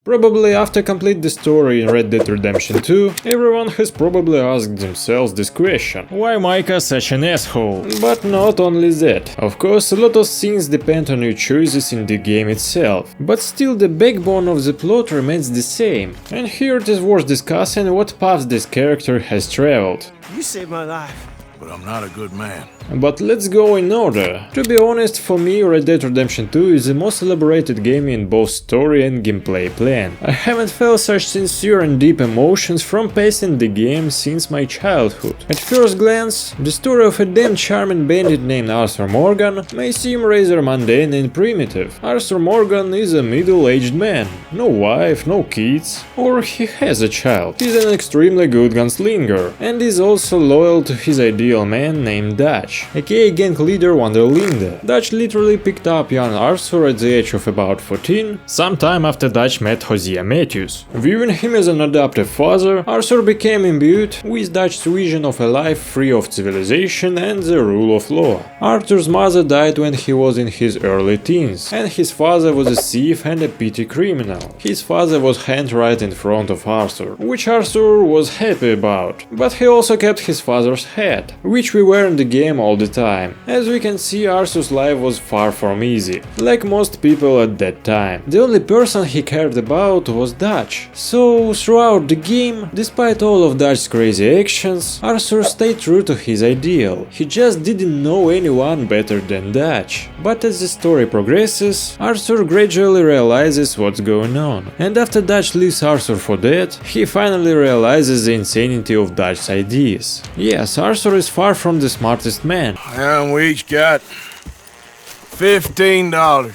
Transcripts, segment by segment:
Probably after complete the story in Red Dead Redemption 2, everyone has probably asked themselves this question: why Micah such an asshole? But not only that. Of course, a lot of things depend on your choices in the game itself, but still the backbone of the plot remains the same. And here it is worth discussing what paths this character has traveled. You saved my life. But I'm not a good man. But let's go in order. To be honest, for me Red Dead Redemption 2 is the most elaborated game in both story and gameplay plan. I haven't felt such sincere and deep emotions from pacing the game since my childhood. At first glance, the story of a damn charming bandit named Arthur Morgan may seem rather mundane and primitive. Arthur Morgan is a middle-aged man, no wife, no kids, or he has a child. He's an extremely good gunslinger, and is also loyal to his ideal man named Dutch, aka gang leader Wanderlinde. Dutch literally picked up young Arthur at the age of about 14, sometime after Dutch met Hosea Matthews. Viewing him as an adoptive father, Arthur became imbued with Dutch's vision of a life free of civilization and the rule of law. Arthur's mother died when he was in his early teens, and his father was a thief and a petty criminal. His father was hanged right in front of Arthur, which Arthur was happy about, but he also kept his father's head, which we were in the game all the time. As we can see, Arthur's life was far from easy, like most people at that time. The only person he cared about was Dutch. So throughout the game, despite all of Dutch's crazy actions, Arthur stayed true to his ideal. He just didn't know anyone better than Dutch. But as the story progresses, Arthur gradually realizes what's going on. And after Dutch leaves Arthur for dead, he finally realizes the insanity of Dutch's ideas. Yes, Arthur is far from the smartest man. And we each got $15.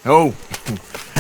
Oh,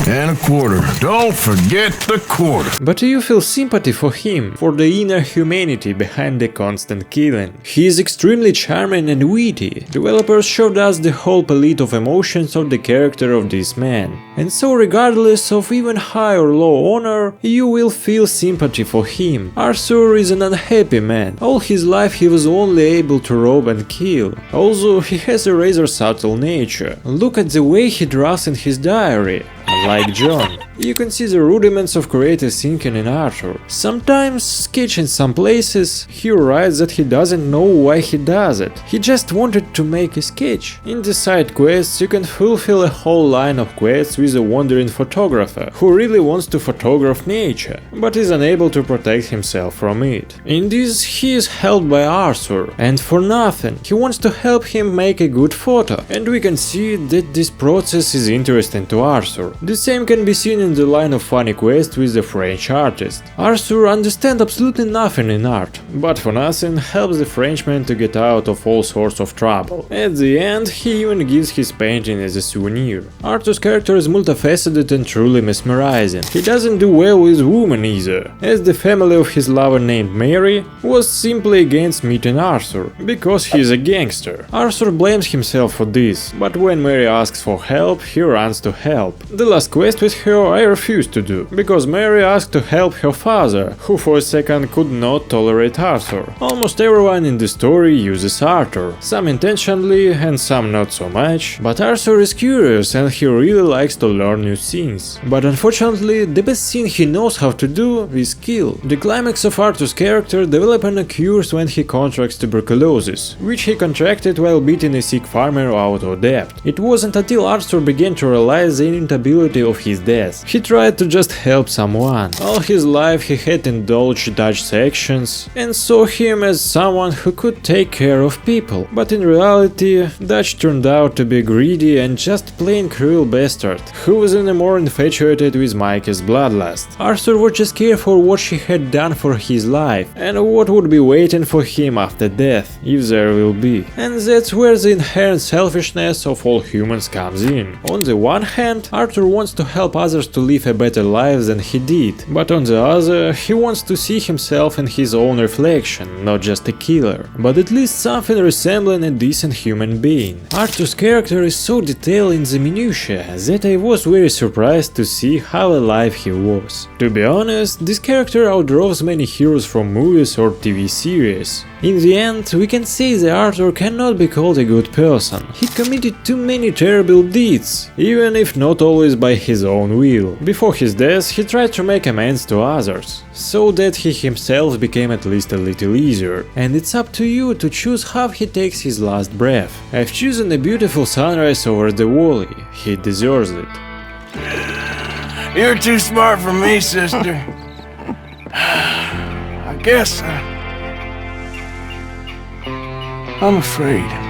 and a quarter. Don't forget the quarter. But do you feel sympathy for him, for the inner humanity behind the constant killing? He is extremely charming and witty. Developers showed us the whole palette of emotions of the character of this man. And so regardless of even high or low honor, you will feel sympathy for him. Arthur is an unhappy man. All his life he was only able to rob and kill. Also, he has a rather subtle nature. Look at the way he drafts in his diary. Unlike John, you can see the rudiments of creative thinking in Arthur. Sometimes, sketching some places, he writes that he doesn't know why he does it. He just wanted to make a sketch. In the side quests, you can fulfill a whole line of quests with a wandering photographer who really wants to photograph nature, but is unable to protect himself from it. In this, he is helped by Arthur, and for nothing. He wants to help him make a good photo, and we can see that this process is interesting to Arthur. The same can be seen in the line of funny quests with the French artist. Arthur understands absolutely nothing in art, but for nothing helps the Frenchman to get out of all sorts of trouble. At the end, he even gives his painting as a souvenir. Arthur's character is multifaceted and truly mesmerizing. He doesn't do well with women either, as the family of his lover named Mary was simply against meeting Arthur, because he is a gangster. Arthur blames himself for this, but when Mary asks for help, he runs to help. The last quest with her I refused to do, because Mary asked to help her father, who for a second could not tolerate Arthur. Almost everyone in the story uses Arthur, some intentionally and some not so much, but Arthur is curious and he really likes to learn new things. But unfortunately, the best thing he knows how to do is kill. The climax of Arthur's character development occurs when he contracts tuberculosis, which he contracted while beating a sick farmer out of debt. It wasn't until Arthur began to realize the inevitability of his death. He tried to just help someone. All his life he had indulged Dutch's actions and saw him as someone who could take care of people. But in reality, Dutch turned out to be greedy and just plain cruel bastard, who was any more infatuated with Micah's bloodlust. Arthur was just scared for what she had done for his life and what would be waiting for him after death, if there will be. And that's where the inherent selfishness of all humans comes in. On the one hand, Arthur wants to help others to live a better life than he did, but on the other, he wants to see himself in his own reflection, not just a killer, but at least something resembling a decent human being. Arthur's character is so detailed in the minutiae that I was very surprised to see how alive he was. To be honest, this character outdraws many heroes from movies or TV series. In the end, we can say that Arthur cannot be called a good person. He committed too many terrible deeds, even if not always by his own will. Before his death, he tried to make amends to others, so that he himself became at least a little easier. And it's up to you to choose how he takes his last breath. I've chosen a beautiful sunrise over the valley. He deserves it. You're too smart for me, sister. I guess I'm afraid.